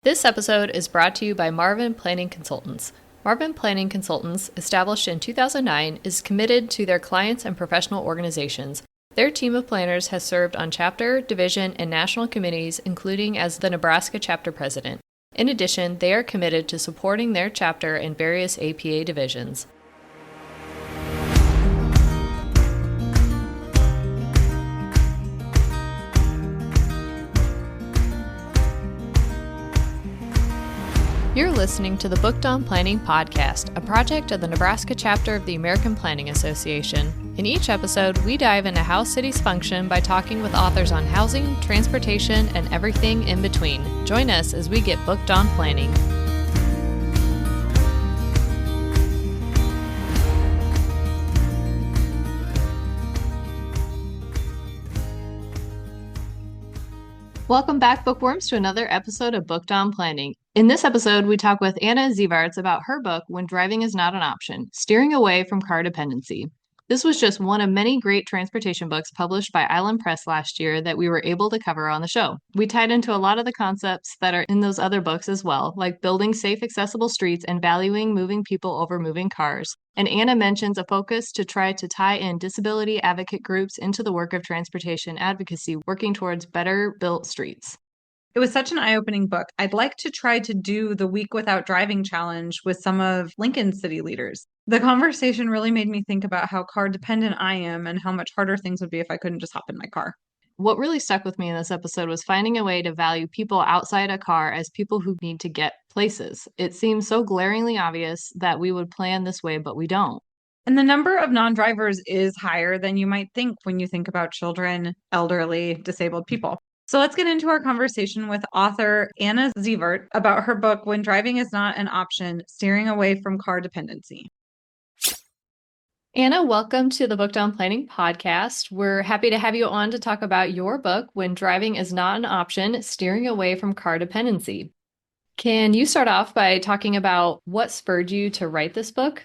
This episode is brought to you by Marvin Planning Consultants. Marvin Planning Consultants, established in 2009, is committed to their clients and professional organizations. Their team of planners has served on chapter, division, and national committees, including as the Nebraska chapter president. In addition, they are committed to supporting their chapter in various APA divisions. You're listening to the Booked on Planning podcast, a project of the Nebraska chapter of the American Planning Association. In each episode, we dive into how cities function by talking with authors on housing, transportation, and everything in between. Join us as we get booked on planning. Welcome back, bookworms, to another episode of Booked on Planning. In this episode, we talk with Anna Zivarts about her book, When Driving is Not an Option, Steering Away from Car Dependency. This was just one of many great transportation books published by Island Press last year that we were able to cover on the show. We tied into a lot of the concepts that are in those other books as well, like building safe, accessible streets and valuing moving people over moving cars. And Anna mentions a focus to try to tie in disability advocate groups into the work of transportation advocacy, working towards better built streets. It was such an eye-opening book. I'd like to try to do the Week Without Driving challenge with some of Lincoln's city leaders. The conversation really made me think about how car dependent I am and how much harder things would be if I couldn't just hop in my car. What really stuck with me in this episode was finding a way to value people outside a car as people who need to get places. It seems so glaringly obvious that we would plan this way, but we don't. And the number of non-drivers is higher than you might think when you think about children, elderly, disabled people. So let's get into our conversation with author Anna Zivarts about her book, When Driving is Not an Option, Steering Away from Car Dependency. Anna, welcome to the Booked on Planning podcast. We're happy to have you on to talk about your book, When Driving is Not an Option, Steering Away from Car Dependency. Can you start off by talking about what spurred you to write this book?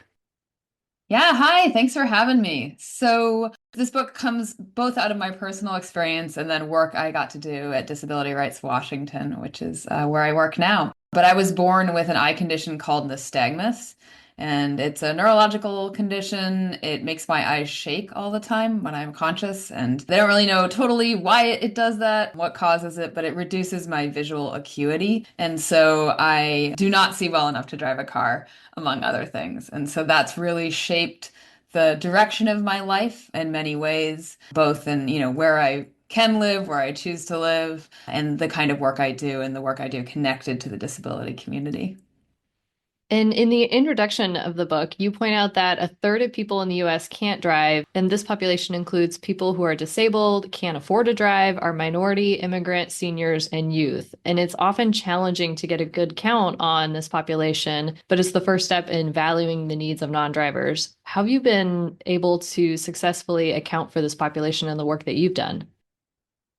Yeah, hi, thanks for having me. So this book comes both out of my personal experience and then work I got to do at Disability Rights Washington, which is where I work now. But I was born with an eye condition called nystagmus, and it's a neurological condition. It makes my eyes shake all the time when I'm conscious, and they don't really know totally why it does that, what causes it, but it reduces my visual acuity. And so I do not see well enough to drive a car, among other things. And so that's really shaped the direction of my life in many ways, both in, where I can live, where I choose to live, and the kind of work I do and the work I do connected to the disability community. And in the introduction of the book, you point out that a third of people in the U.S. can't drive, and this population includes people who are disabled, can't afford to drive, are minority, immigrant, seniors, and youth. And it's often challenging to get a good count on this population, but it's the first step in valuing the needs of non-drivers. How have you been able to successfully account for this population in the work that you've done?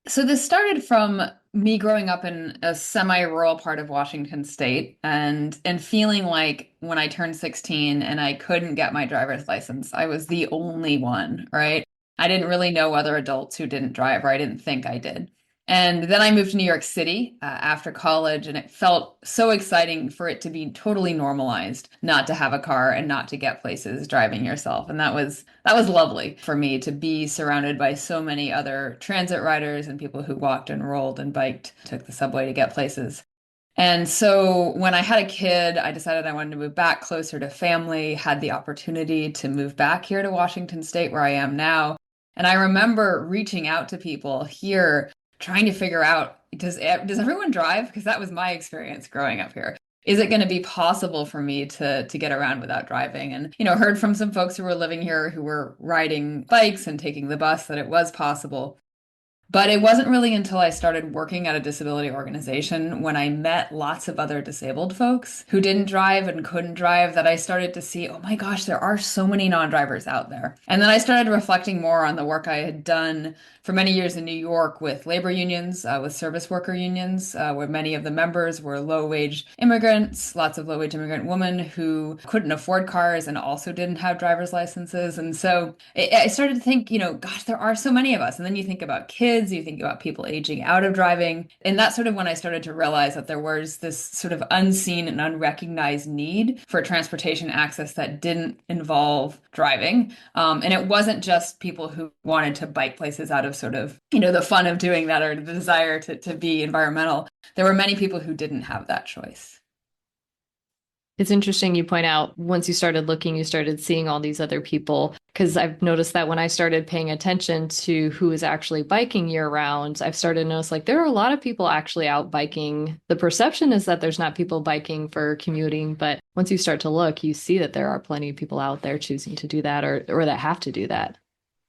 So this started from me growing up in a semi-rural part of Washington state and feeling like when I turned 16 and I couldn't get my driver's license, I was the only one, right? I didn't really know other adults who didn't drive, or I didn't think I did. And then I moved to New York City after college, and it felt so exciting for it to be totally normalized not to have a car and not to get places driving yourself. And that was lovely for me to be surrounded by so many other transit riders and people who walked and rolled and biked, took the subway to get places. And so when I had a kid, I decided I wanted to move back closer to family, had the opportunity to move back here to Washington State where I am now. And I remember reaching out to people here trying to figure out, does everyone drive? Because that was my experience growing up here. Is it going to be possible for me to get around without driving? And, heard from some folks who were living here who were riding bikes and taking the bus that it was possible. But it wasn't really until I started working at a disability organization when I met lots of other disabled folks who didn't drive and couldn't drive that I started to see, oh my gosh, there are so many non-drivers out there. And then I started reflecting more on the work I had done for many years in New York with labor unions, with service worker unions, where many of the members were low-wage immigrants, lots of low-wage immigrant women who couldn't afford cars and also didn't have driver's licenses. And so I started to think, gosh, there are so many of us. And then you think about kids kids, you think about people aging out of driving. And that's sort of when I started to realize that there was this sort of unseen and unrecognized need for transportation access that didn't involve driving. And it wasn't just people who wanted to bike places out of sort of, the fun of doing that or the desire to be environmental. There were many people who didn't have that choice. It's interesting you point out once you started looking, you started seeing all these other people. Because I've noticed that when I started paying attention to who is actually biking year round, I've started to notice like there are a lot of people actually out biking. The perception is that there's not people biking for commuting, but once you start to look, you see that there are plenty of people out there choosing to do that or that have to do that.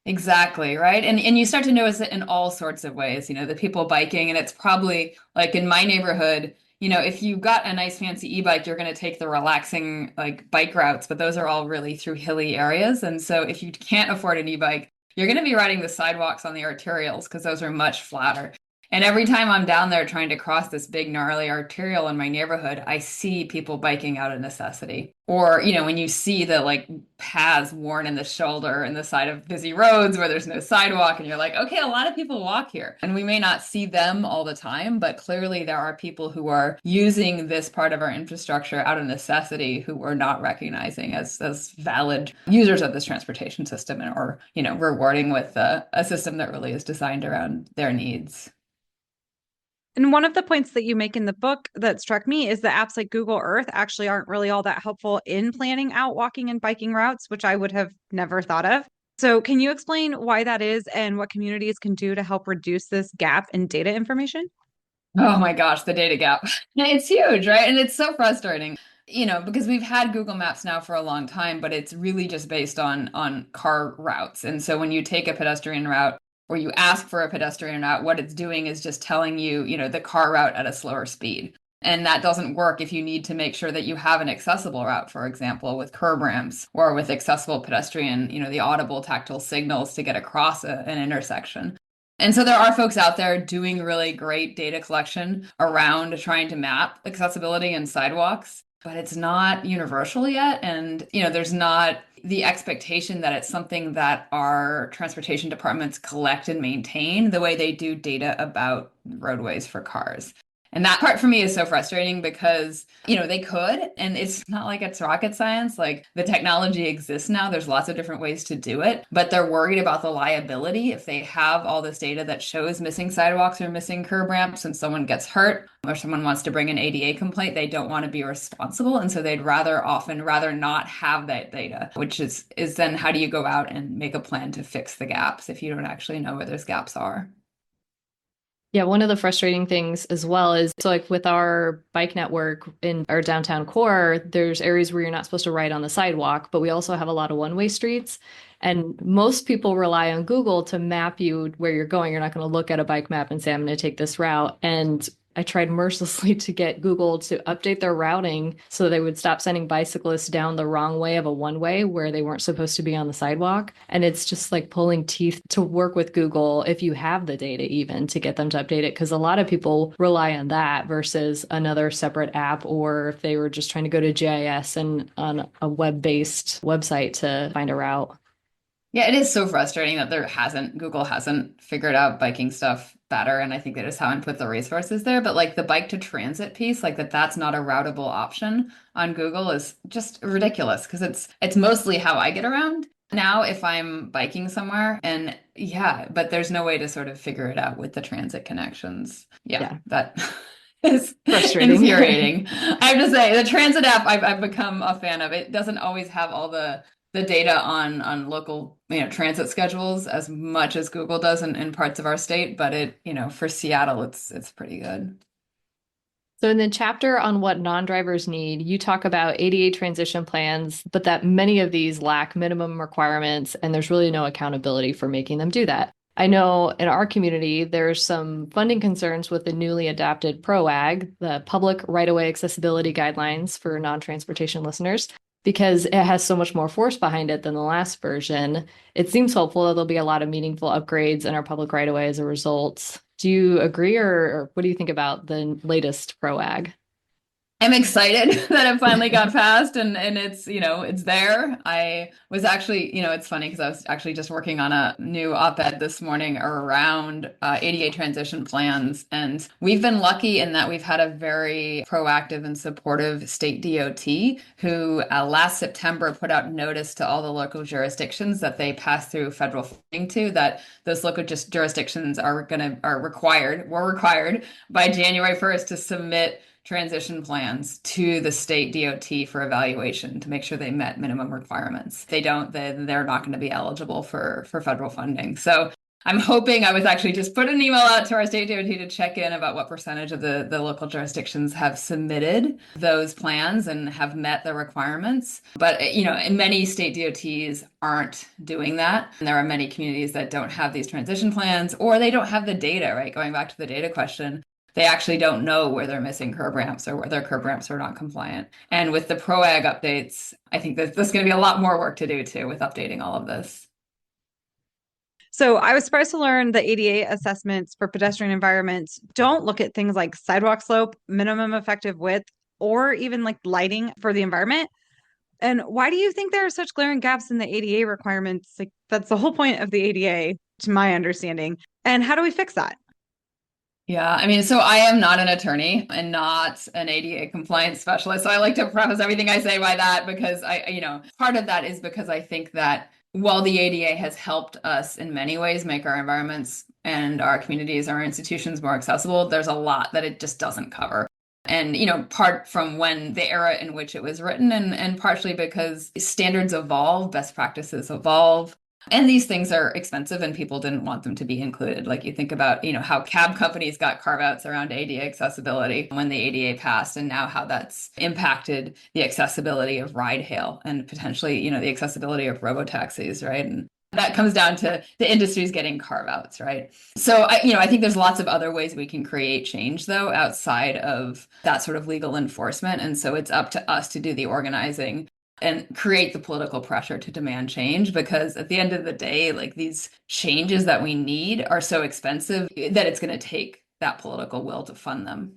Exactly, right? And you start to notice it in all sorts of ways, the people biking, and it's probably like in my neighborhood, if you got a nice fancy e-bike, you're going to take the relaxing like bike routes, but those are all really through hilly areas. And so if you can't afford an e-bike, you're going to be riding the sidewalks on the arterials because those are much flatter. And every time I'm down there trying to cross this big gnarly arterial in my neighborhood, I see people biking out of necessity. Or, when you see the like paths worn in the shoulder and the side of busy roads where there's no sidewalk, and you're like, okay, a lot of people walk here. And we may not see them all the time, but clearly there are people who are using this part of our infrastructure out of necessity who we're not recognizing as valid users of this transportation system or, rewarding with a system that really is designed around their needs. And one of the points that you make in the book that struck me is that apps like Google Earth actually aren't really all that helpful in planning out walking and biking routes, which I would have never thought of. So, can you explain why that is and what communities can do to help reduce this gap in data information? Oh my gosh, the data gap. It's huge, right? And it's so frustrating, because we've had Google Maps now for a long time, but it's really just based on car routes. And so when you take a pedestrian route or you ask for a pedestrian route, what it's doing is just telling you, the car route at a slower speed. And that doesn't work if you need to make sure that you have an accessible route, for example, with curb ramps or with accessible pedestrian, the audible tactile signals to get across an intersection. And so there are folks out there doing really great data collection around trying to map accessibility and sidewalks, but it's not universal yet. And, there's not the expectation that it's something that our transportation departments collect and maintain the way they do data about roadways for cars. And that part for me is so frustrating because, they could, and it's not like it's rocket science. Like the technology exists now. There's lots of different ways to do it, but they're worried about the liability if they have all this data that shows missing sidewalks or missing curb ramps and someone gets hurt or someone wants to bring an ADA complaint, they don't want to be responsible. And so they'd rather not have that data, which is then how do you go out and make a plan to fix the gaps if you don't actually know where those gaps are? Yeah, one of the frustrating things as well is so like with our bike network in our downtown core, there's areas where you're not supposed to ride on the sidewalk, but we also have a lot of one-way streets. And most people rely on Google to map you where you're going. You're not going to look at a bike map and say, I'm going to take this route. And I tried mercilessly to get Google to update their routing so they would stop sending bicyclists down the wrong way of a one-way where they weren't supposed to be on the sidewalk. And it's just like pulling teeth to work with Google if you have the data even to get them to update it, because a lot of people rely on that versus another separate app, or if they were just trying to go to GIS and on a web-based website to find a route. Yeah, it is so frustrating that Google hasn't figured out biking stuff better. And I think they just haven't put the resources there. But like the bike to transit piece, like that's not a routable option on Google is just ridiculous because it's mostly how I get around now if I'm biking somewhere. And yeah, but there's no way to sort of figure it out with the transit connections. Yeah, Yeah, that is frustrating. infuriating. I have to say, the transit app I've become a fan of. It doesn't always have all the data on local transit schedules as much as Google does in parts of our state, but it for Seattle it's pretty good. So in the chapter on what non-drivers need, you talk about ADA transition plans, but that many of these lack minimum requirements and there's really no accountability for making them do that. I know in our community, there's some funding concerns with the newly adopted PROAG, the Public Right-of-Way Accessibility Guidelines for non-transportation listeners, because it has so much more force behind it than the last version. It seems hopeful that there'll be a lot of meaningful upgrades in our public right-of-way as a result. Do you agree, or what do you think about the latest PROAG? I'm excited that it finally got passed and it's, it's there. I was actually, it's funny because I was actually just working on a new op-ed this morning around ADA transition plans. And we've been lucky in that we've had a very proactive and supportive state DOT who last September put out notice to all the local jurisdictions that they pass through federal funding to, that those local jurisdictions were required by January 1st to submit transition plans to the state DOT for evaluation to make sure they met minimum requirements. If they don't, then they're not going to be eligible for federal funding. So I'm hoping I was actually just put an email out to our state DOT to check in about what percentage of the local jurisdictions have submitted those plans and have met the requirements. But, and many state DOTs aren't doing that. And there are many communities that don't have these transition plans or they don't have the data, right? Going back to the data question, they actually don't know where they're missing curb ramps or where their curb ramps are not compliant. And with the PROAG updates, I think that there's going to be a lot more work to do too with updating all of this. So I was surprised to learn the ADA assessments for pedestrian environments don't look at things like sidewalk slope, minimum effective width, or even like lighting for the environment. And why do you think there are such glaring gaps in the ADA requirements? Like that's the whole point of the ADA, to my understanding. And how do we fix that? Yeah, I mean, so I am not an attorney and not an ADA compliance specialist. So I like to preface everything I say by that because part of that is because I think that while the ADA has helped us in many ways make our environments and our communities, our institutions more accessible, there's a lot that it just doesn't cover. And, part from when the era in which it was written and partially because standards evolve, best practices evolve. And these things are expensive and people didn't want them to be included. Like you think about, how cab companies got carve outs around ADA accessibility when the ADA passed and now how that's impacted the accessibility of ride hail and potentially, the accessibility of robotaxis, right? And that comes down to the industries getting carve outs, right? So I think there's lots of other ways we can create change though outside of that sort of legal enforcement. And so it's up to us to do the organizing and create the political pressure to demand change because at the end of the day, like these changes that we need are so expensive that it's going to take that political will to fund them.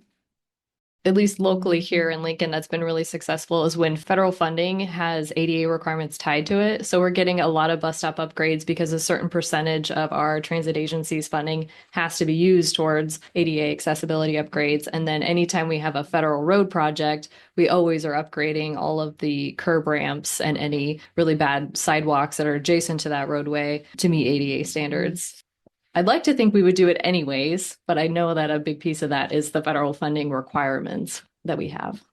At least locally here in Lincoln, that's been really successful is when federal funding has ADA requirements tied to it. So we're getting a lot of bus stop upgrades because a certain percentage of our transit agency's funding has to be used towards ADA accessibility upgrades. And then anytime we have a federal road project, we always are upgrading all of the curb ramps and any really bad sidewalks that are adjacent to that roadway to meet ADA standards. I'd like to think we would do it anyways, but I know that a big piece of that is the federal funding requirements that we have.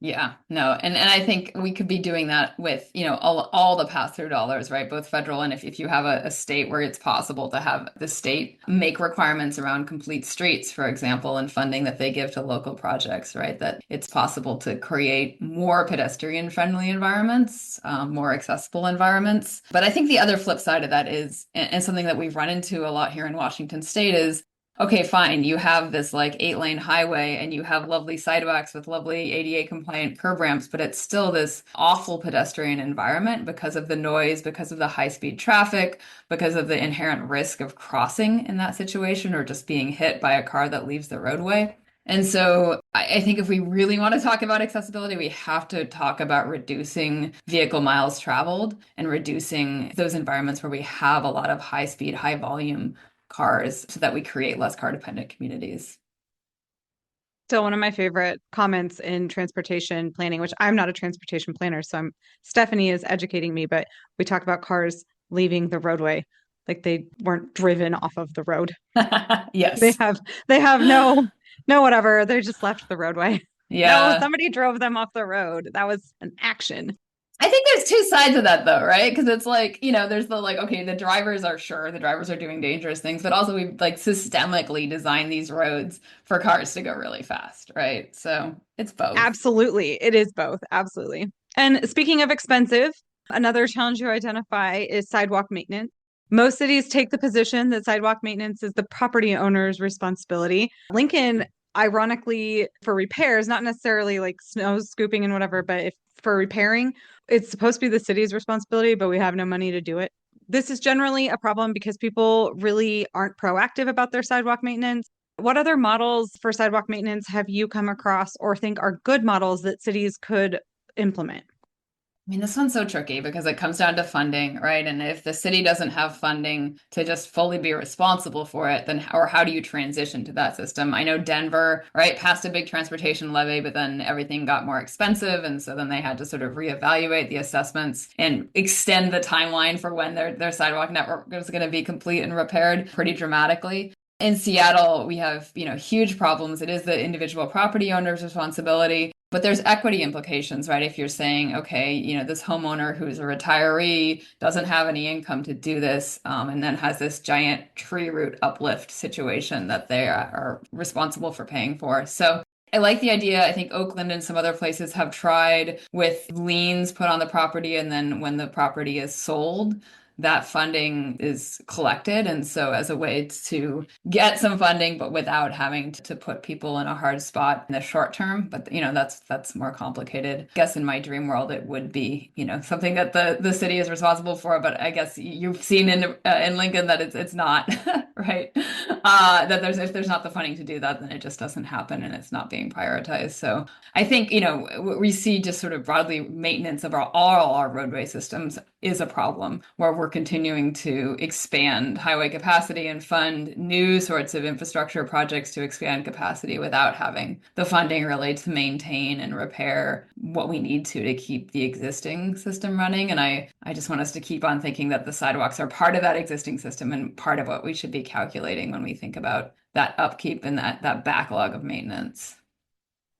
Yeah, no. And I think we could be doing that with, all the pass-through dollars, right? Both federal and if you have a state where it's possible to have the state make requirements around complete streets, for example, and funding that they give to local projects, right? That it's possible to create more pedestrian-friendly environments, more accessible environments. But I think the other flip side of that is, and something that we've run into a lot here in Washington State is, okay, fine. You have this like 8-lane highway and you have lovely sidewalks with lovely ADA compliant curb ramps, but it's still this awful pedestrian environment because of the noise, because of the high speed traffic, because of the inherent risk of crossing in that situation or just being hit by a car that leaves the roadway. And so I think if we really want to talk about accessibility, we have to talk about reducing vehicle miles traveled and reducing those environments where we have a lot of high speed, high volume cars so that we create less car dependent communities. So one of my favorite comments in transportation planning, which I'm not a transportation planner, so Stephanie is educating me, but we talk about cars leaving the roadway like they weren't driven off of the road. Yes. They have no whatever. They just left the roadway. Yeah. No, somebody drove them off the road. That was an action. I think there's two sides of that though, right? Because it's like, there's the like, okay, the drivers are doing dangerous things, but also we've like systemically designed these roads for cars to go really fast, right? So it's both. Absolutely. It is both. Absolutely. And speaking of expensive, another challenge you identify is sidewalk maintenance. Most cities take the position that sidewalk maintenance is the property owner's responsibility. Lincoln, ironically, for repairs, not necessarily like snow scooping and whatever, but if for repairing, it's supposed to be the city's responsibility, but we have no money to do it. This is generally a problem because people really aren't proactive about their sidewalk maintenance. What other models for sidewalk maintenance have you come across or think are good models that cities could implement? I mean, this one's so tricky because it comes down to funding, right? And if the city doesn't have funding to just fully be responsible for it, then or how do you transition to that system? I know Denver, right, passed a big transportation levy, but then everything got more expensive. And so then they had to sort of reevaluate the assessments and extend the timeline for when their sidewalk network was going to be complete and repaired pretty dramatically. In Seattle, we have, huge problems. It is the individual property owner's responsibility. But there's equity implications, right? If you're saying, okay, this homeowner who's a retiree doesn't have any income to do this, and then has this giant tree root uplift situation that they are responsible for paying for. So I like the idea. I think Oakland and some other places have tried with liens put on the property, and then when the property is sold, that funding is collected. And so as a way to get some funding, but without having to put people in a hard spot in the short term. But, that's more complicated. I guess in my dream world, it would be, something that the city is responsible for. But I guess you've seen in Lincoln that it's not, right? That if there's not the funding to do that, then it just doesn't happen and it's not being prioritized. So I think, we see just sort of broadly maintenance of all our roadway systems is a problem where we're continuing to expand highway capacity and fund new sorts of infrastructure projects to expand capacity without having the funding really to maintain and repair what we need to keep the existing system running. And I just want us to keep on thinking that the sidewalks are part of that existing system and part of what we should be calculating when we think about that upkeep and that backlog of maintenance.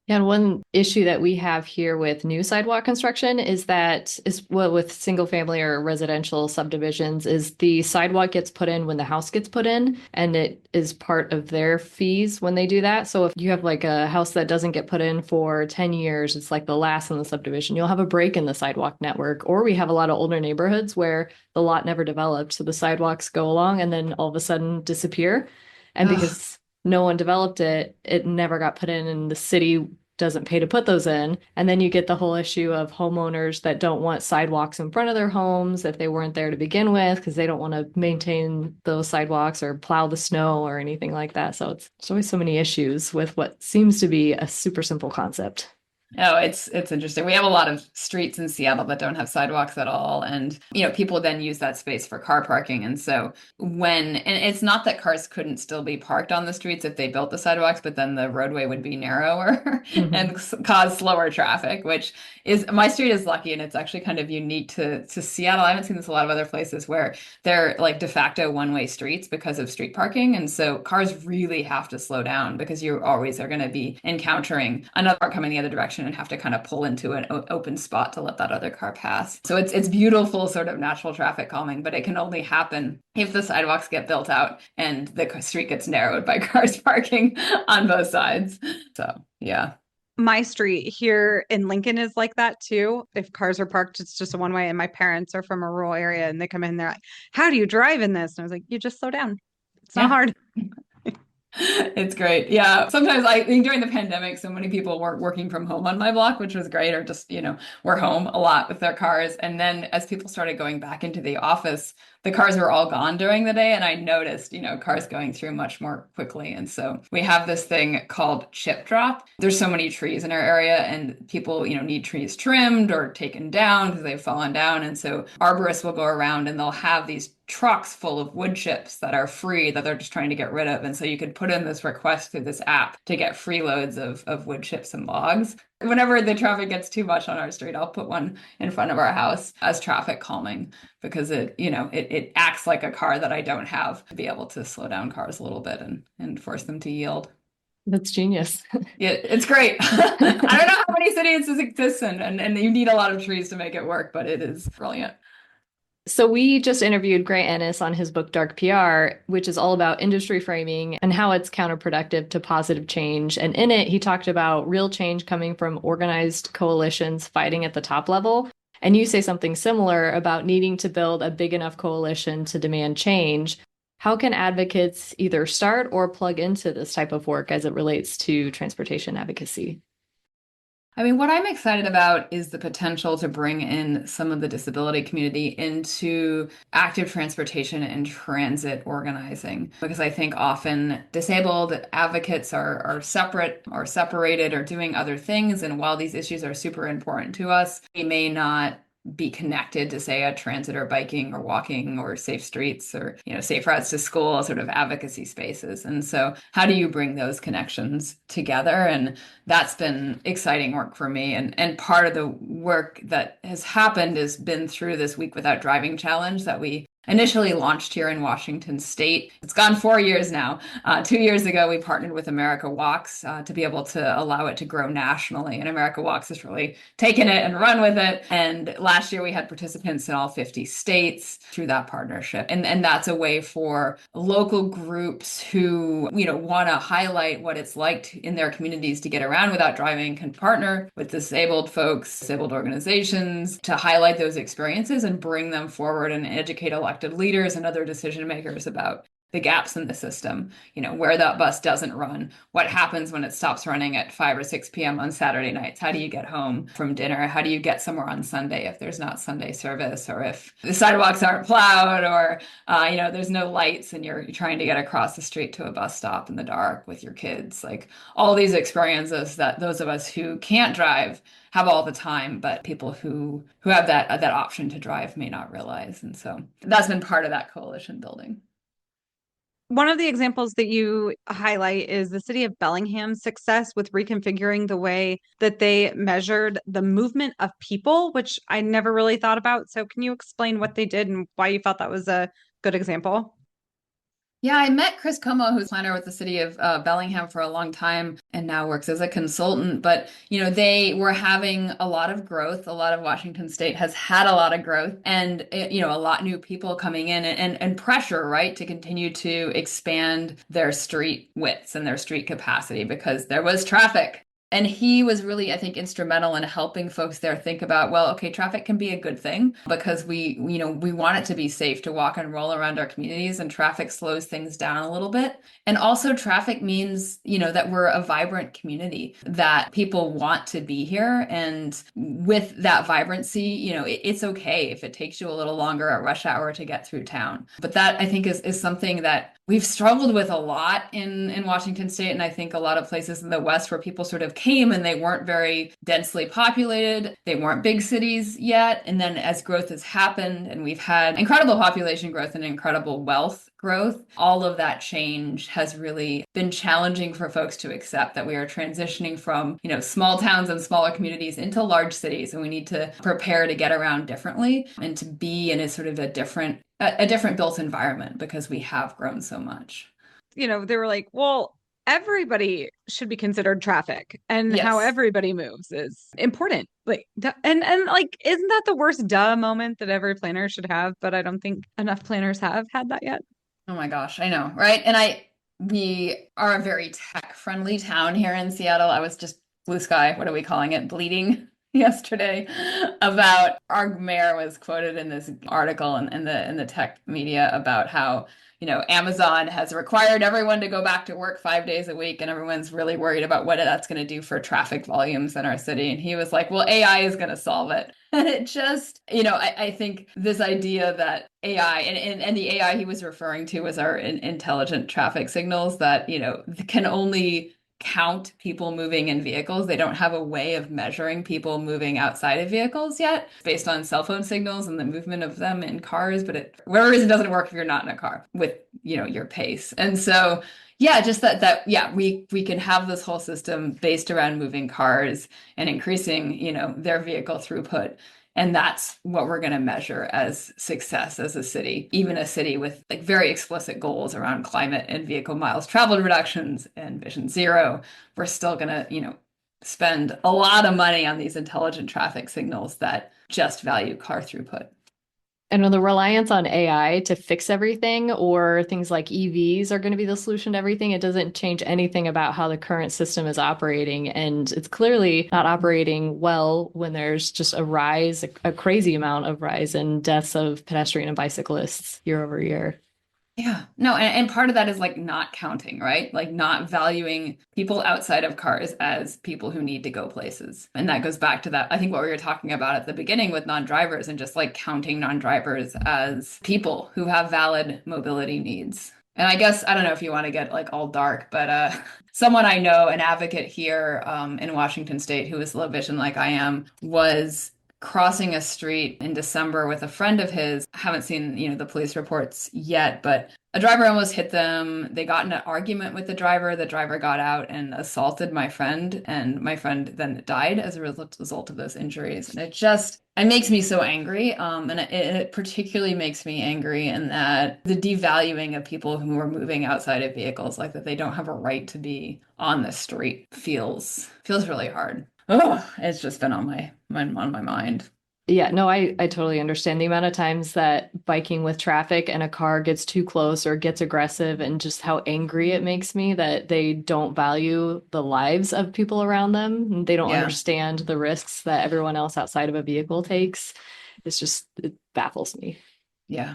Yeah, and one issue that we have here with new sidewalk construction with single family or residential subdivisions is the sidewalk gets put in when the house gets put in, and it is part of their fees when they do that. So if you have like a house that doesn't get put in for 10 years, it's like the last in the subdivision, you'll have a break in the sidewalk network. Or we have a lot of older neighborhoods where the lot never developed. So the sidewalks go along and then all of a sudden disappear. And Ugh. because no one developed it, it never got put in, and the city doesn't pay to put those in. And then you get the whole issue of homeowners that don't want sidewalks in front of their homes if they weren't there to begin with, because they don't want to maintain those sidewalks or plow the snow or anything like that. So it's always so many issues with what seems to be a super simple concept. Oh, it's interesting. We have a lot of streets in Seattle that don't have sidewalks at all. And, people then use that space for car parking. And so and it's not that cars couldn't still be parked on the streets if they built the sidewalks, but then the roadway would be narrower and cause slower traffic, which is, my street is lucky and it's actually kind of unique to Seattle. I haven't seen this a lot of other places where they're like de facto one-way streets because of street parking. And so cars really have to slow down because you always are going to be encountering another car coming the other direction and have to kind of pull into an open spot to let that other car pass. So it's beautiful sort of natural traffic calming, but it can only happen if the sidewalks get built out and the street gets narrowed by cars parking on both sides. So, yeah. My street here in Lincoln is like that too. If cars are parked, it's just a one way. And my parents are from a rural area and they come in, they're like, how do you drive in this? And I was like, you just slow down. It's not hard. It's great. Yeah. Sometimes I think during the pandemic, so many people weren't working from home on my block, which was great, or just, were home a lot with their cars. And then as people started going back into the office, the cars were all gone during the day. And I noticed, cars going through much more quickly. And so we have this thing called chip drop. There's so many trees in our area and people, need trees trimmed or taken down because they've fallen down. And so arborists will go around and they'll have these trucks full of wood chips that are free that they're just trying to get rid of. And so you could put in this request through this app to get free loads of wood chips and logs. Whenever the traffic gets too much on our street, I'll put one in front of our house as traffic calming because it acts like a car that I don't have to be able to slow down cars a little bit and force them to yield. That's genius. Yeah, it's great. I don't know how many cities this exists in, and you need a lot of trees to make it work, but it is brilliant. So we just interviewed Grant Ennis on his book Dark PR, which is all about industry framing and how it's counterproductive to positive change. And in it, he talked about real change coming from organized coalitions fighting at the top level. And you say something similar about needing to build a big enough coalition to demand change. How can advocates either start or plug into this type of work as it relates to transportation advocacy? I mean, what I'm excited about is the potential to bring in some of the disability community into active transportation and transit organizing. Because I think often disabled advocates are separate or separated or doing other things. And while these issues are super important to us, we may not be connected to, say, a transit or biking or walking or safe streets or, safe routes to school sort of advocacy spaces. And so how do you bring those connections together? And that's been exciting work for me. And part of the work that has happened has been through this Week Without Driving challenge that we initially launched here in Washington State. It's gone 4 years now. 2 years ago, we partnered with America Walks to be able to allow it to grow nationally. And America Walks has really taken it and run with it. And last year, we had participants in all 50 states through that partnership. And that's a way for local groups who, want to highlight what it's like in their communities to get around without driving, can partner with disabled folks, disabled organizations to highlight those experiences and bring them forward and educate elected leaders and other decision makers about the gaps in the system, where that bus doesn't run, what happens when it stops running at 5 or 6 p.m. on Saturday nights, how do you get home from dinner, how do you get somewhere on Sunday if there's not Sunday service, or if the sidewalks aren't plowed, or there's no lights and you're trying to get across the street to a bus stop in the dark with your kids. Like all these experiences that those of us who can't drive have all the time, but people who have that option to drive may not realize. And so that's been part of that coalition building. One of the examples that you highlight is the city of Bellingham's success with reconfiguring the way that they measured the movement of people, which I never really thought about. So can you explain what they did and why you felt that was a good example? Yeah, I met Chris Como, who's planner with the city of Bellingham for a long time and now works as a consultant. But, they were having a lot of growth. A lot of Washington State has had a lot of growth and, a lot new people coming in and pressure, right, to continue to expand their street widths and their street capacity because there was traffic. And he was really, I think, instrumental in helping folks there think about, well, okay, traffic can be a good thing because we want it to be safe to walk and roll around our communities, and traffic slows things down a little bit. And also traffic means, that we're a vibrant community, that people want to be here. And with that vibrancy, it's okay if it takes you a little longer at rush hour to get through town. But that, I think, is something that we've struggled with a lot in Washington State, and I think a lot of places in the West where people sort of came and they weren't very densely populated. They weren't big cities yet. And then as growth has happened and we've had incredible population growth and incredible wealth growth, all of that change has really been challenging for folks to accept that we are transitioning from, small towns and smaller communities into large cities, and we need to prepare to get around differently and to be in a sort of a different built environment because we have grown so much. They were like, well, everybody should be considered traffic, and how Yes. everybody moves is important. Like, and like, isn't that the worst duh moment that every planner should have? But I don't think enough planners have had that yet. Oh my gosh, I know, right? And we are a very tech-friendly town here in Seattle. I was just blue sky, what are we calling it? Bleeding yesterday about our mayor was quoted in this article in the tech media about how Amazon has required everyone to go back to work 5 days a week, and everyone's really worried about what that's going to do for traffic volumes in our city. And he was like, well, AI is going to solve it. And it just, I think this idea that AI and the AI he was referring to was our intelligent traffic signals that, can only count people moving in vehicles. They don't have a way of measuring people moving outside of vehicles yet, based on cell phone signals and the movement of them in cars. But whatever reason doesn't work if you're not in a car with, your pace. And so, yeah, just we can have this whole system based around moving cars and increasing, their vehicle throughput. And that's what we're going to measure as success as a city, even a city with like very explicit goals around climate and vehicle miles traveled reductions and Vision Zero. We're still going to, spend a lot of money on these intelligent traffic signals that just value car throughput. And the reliance on AI to fix everything, or things like EVs are going to be the solution to everything, it doesn't change anything about how the current system is operating. And it's clearly not operating well when there's just a crazy amount of rise in deaths of pedestrian and bicyclists year over year. Yeah. No, and part of that is like not counting, right? Like not valuing people outside of cars as people who need to go places. And that goes back to that, I think what we were talking about at the beginning with non-drivers and just like counting non-drivers as people who have valid mobility needs. And I guess, I don't know if you want to get like all dark, but someone I know, an advocate here in Washington State who is low vision like I am, was crossing a street in December with a friend of his. I haven't seen, the police reports yet, but a driver almost hit them. They got in an argument with the driver. The driver got out and assaulted my friend, and my friend then died as a result of those injuries. And it makes me so angry. And it particularly makes me angry in that the devaluing of people who are moving outside of vehicles, like that they don't have a right to be on the street, feels really hard. Oh, it's just been on my mind. Yeah, no, I totally understand the amount of times that biking with traffic and a car gets too close or gets aggressive and just how angry it makes me that they don't value the lives of people around them. And they don't Yeah. understand the risks that everyone else outside of a vehicle takes. It baffles me. Yeah.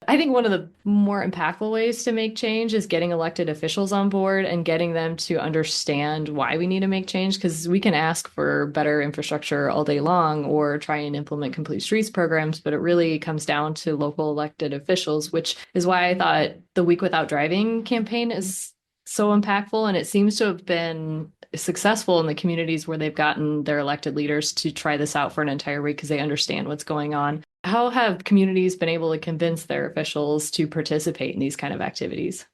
I think one of the more impactful ways to make change is getting elected officials on board and getting them to understand why we need to make change. Because we can ask for better infrastructure all day long or try and implement complete streets programs, but it really comes down to local elected officials, which is why I thought the Week Without Driving campaign is so impactful. And it seems to have been successful in the communities where they've gotten their elected leaders to try this out for an entire week because they understand what's going on. How have communities been able to convince their officials to participate in these kind of activities?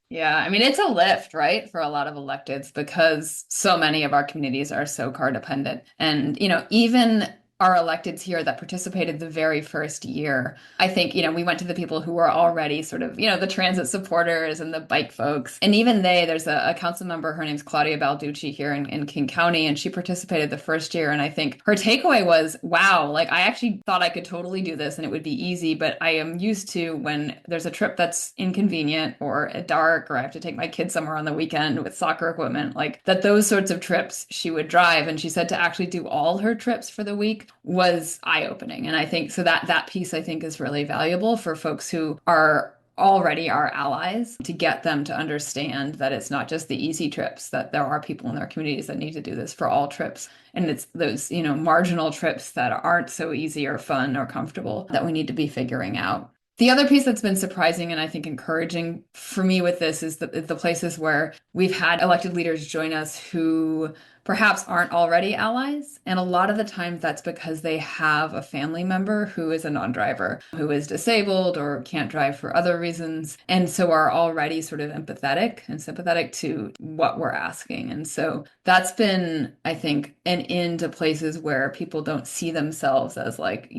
Yeah, I mean, it's a lift, right, for a lot of electeds because so many of our communities are so car dependent. And, even our electeds here that participated the very first year, I think, we went to the people who were already sort of, the transit supporters and the bike folks. And even there's a council member, her name's Claudia Balducci here in King County, and she participated the first year. And I think her takeaway was, wow, like I actually thought I could totally do this and it would be easy, but I am used to when there's a trip that's inconvenient or dark, or I have to take my kids somewhere on the weekend with soccer equipment, like that those sorts of trips she would drive. And she said to actually do all her trips for the week was eye-opening. And I think so that piece I think is really valuable for folks who are already our allies to get them to understand that it's not just the easy trips, that there are people in their communities that need to do this for all trips. And it's those, marginal trips that aren't so easy or fun or comfortable that we need to be figuring out. The other piece that's been surprising and I think encouraging for me with this is the places where we've had elected leaders join us who perhaps aren't already allies. And a lot of the times that's because they have a family member who is a non-driver, who is disabled or can't drive for other reasons, and so are already sort of empathetic and sympathetic to what we're asking. And so that's been, I think, an in to places where people don't see themselves as like,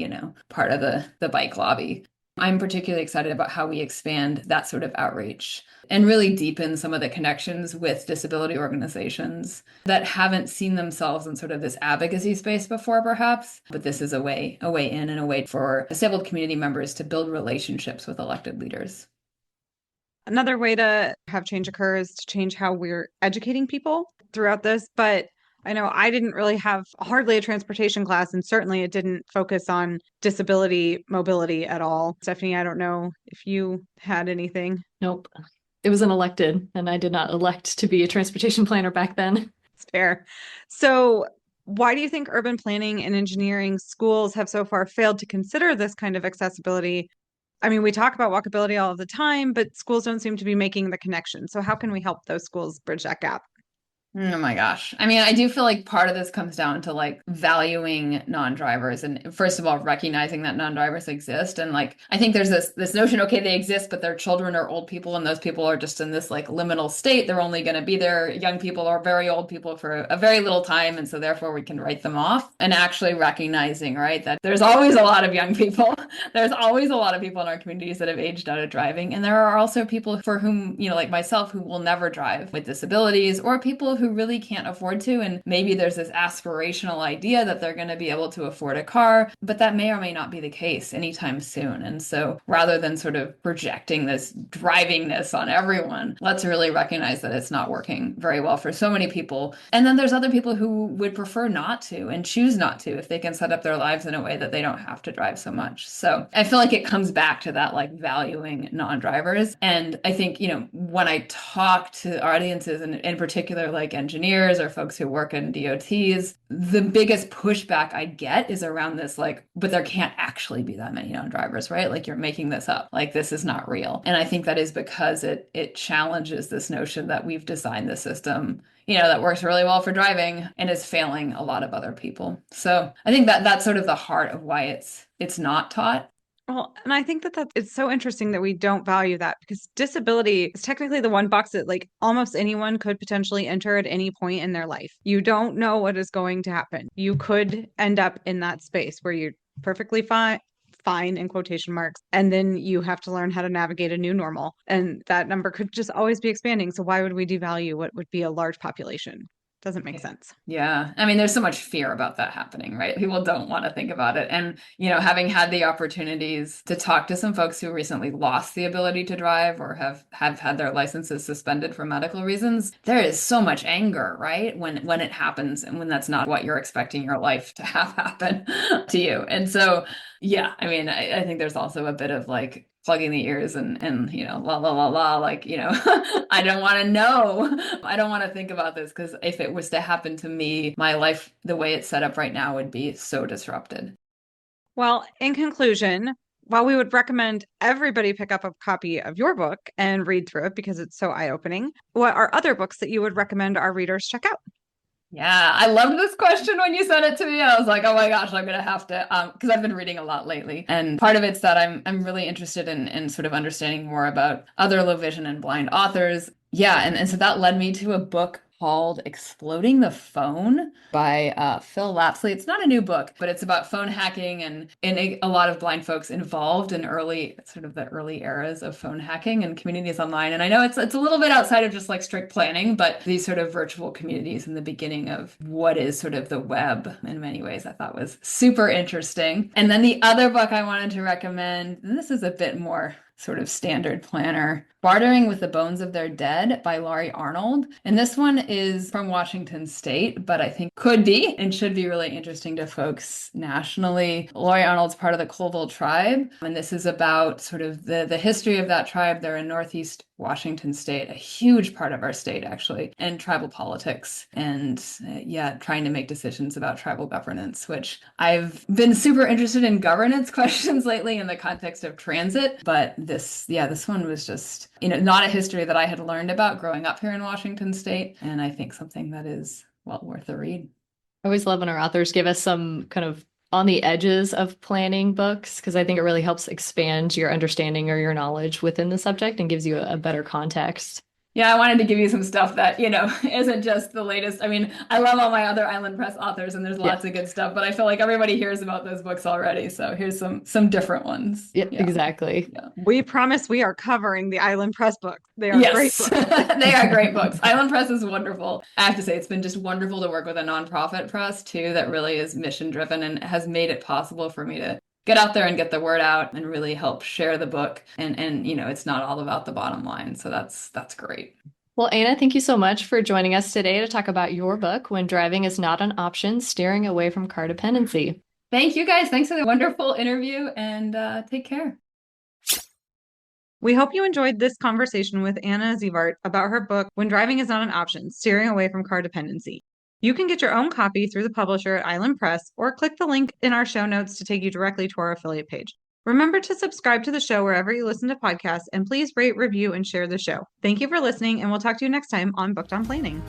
part of the bike lobby. I'm particularly excited about how we expand that sort of outreach and really deepen some of the connections with disability organizations that haven't seen themselves in sort of this advocacy space before, perhaps. But this is a way in and a way for disabled community members to build relationships with elected leaders. Another way to have change occur is to change how we're educating people throughout this. But I know I didn't really have hardly a transportation class, and certainly it didn't focus on disability mobility at all. Stephanie, I don't know if you had anything. Nope. It was an elected, and I did not elect to be a transportation planner back then. It's fair. So, why do you think urban planning and engineering schools have so far failed to consider this kind of accessibility? I mean, we talk about walkability all of the time, but schools don't seem to be making the connection. So, how can we help those schools bridge that gap? Oh my gosh. I mean, I do feel like part of this comes down to like valuing non-drivers and first of all, recognizing that non-drivers exist. And like, I think there's this notion, okay, they exist, but they're children or old people, and those people are just in this like liminal state. They're only going to be there, young people or very old people for a very little time. And so therefore we can write them off, and actually recognizing, right, that there's always a lot of young people. There's always a lot of people in our communities that have aged out of driving. And there are also people for whom, like myself, who will never drive with disabilities, or people who who really can't afford to, and maybe there's this aspirational idea that they're going to be able to afford a car, but that may or may not be the case anytime soon. And so rather than sort of projecting this drivingness on everyone, let's really recognize that it's not working very well for so many people. And then there's other people who would prefer not to and choose not to if they can set up their lives in a way that they don't have to drive so much. So I feel like it comes back to that, like, valuing non-drivers. And I think, when I talk to audiences, and in particular like engineers or folks who work in DOTs, the biggest pushback I get is around this, like, but there can't actually be that many non-drivers, right? Like, you're making this up. Like, this is not real. And I think that is because it challenges this notion that we've designed the system, that works really well for driving and is failing a lot of other people. So I think that that's sort of the heart of why it's not taught. Well, and I think that it's so interesting that we don't value that, because disability is technically the one box that, like, almost anyone could potentially enter at any point in their life. You don't know what is going to happen. You could end up in that space where you're perfectly fine in quotation marks, and then you have to learn how to navigate a new normal, and that number could just always be expanding. So why would we devalue what would be a large population? Doesn't make sense. Yeah. I mean, there's so much fear about that happening, right? People don't want to think about it. And, having had the opportunities to talk to some folks who recently lost the ability to drive or have had their licenses suspended for medical reasons, there is so much anger, right? When it happens and when that's not what you're expecting your life to have happen to you. And so, yeah, I mean, I think there's also a bit of, like, plugging the ears and la la la la, like, I don't want to know. I don't want to think about this, because if it was to happen to me, my life, the way it's set up right now, would be so disrupted. Well, in conclusion, while we would recommend everybody pick up a copy of your book and read through it because it's so eye-opening, what are other books that you would recommend our readers check out? Yeah, I loved this question when you sent it to me. I was like, oh my gosh, I'm gonna have to, because I've been reading a lot lately, and part of it's that I'm really interested in sort of understanding more about other low vision and blind authors. Yeah, and so that led me to a book called Exploding the Phone by Phil Lapsley. It's not a new book, but it's about phone hacking and a lot of blind folks involved in the early eras of phone hacking and communities online. And I know it's a little bit outside of just, like, strict planning, but these sort of virtual communities in the beginning of what is sort of the web in many ways, I thought was super interesting. And then the other book I wanted to recommend, and this is a bit more sort of standard planner, Bartering with the Bones of Their Dead by Laurie Arnold. And this one is from Washington State, but I think could be and should be really interesting to folks nationally. Laurie Arnold's part of the Colville tribe, and this is about sort of the history of that tribe. They're in Northeast Washington State, a huge part of our state, actually, and tribal politics, and trying to make decisions about tribal governance, which I've been super interested in governance questions lately in the context of transit. But this one was just, not a history that I had learned about growing up here in Washington State, and I think something that is well worth a read. I always love when our authors give us some kind of on the edges of planning books, because I think it really helps expand your understanding or your knowledge within the subject and gives you a better context. Yeah, I wanted to give you some stuff that, isn't just the latest. I mean, I love all my other Island Press authors, and there's lots of good stuff, but I feel like everybody hears about those books already. So here's some different ones. Yeah, exactly. Yeah. We promise we are covering the Island Press books. They are great books. They are great books. Island Press is wonderful. I have to say, it's been just wonderful to work with a nonprofit press, too, that really is mission driven and has made it possible for me to get out there and get the word out and really help share the book. And it's not all about the bottom line. So that's great. Well, Anna, thank you so much for joining us today to talk about your book, When Driving is Not an Option, Steering Away from Car Dependency. Thank you, guys. Thanks for the wonderful interview, and take care. We hope you enjoyed this conversation with Anna Zivarts about her book, When Driving is Not an Option, Steering Away from Car Dependency. You can get your own copy through the publisher at Island Press, or click the link in our show notes to take you directly to our affiliate page. Remember to subscribe to the show wherever you listen to podcasts, and please rate, review, and share the show. Thank you for listening, and we'll talk to you next time on Booked on Planning.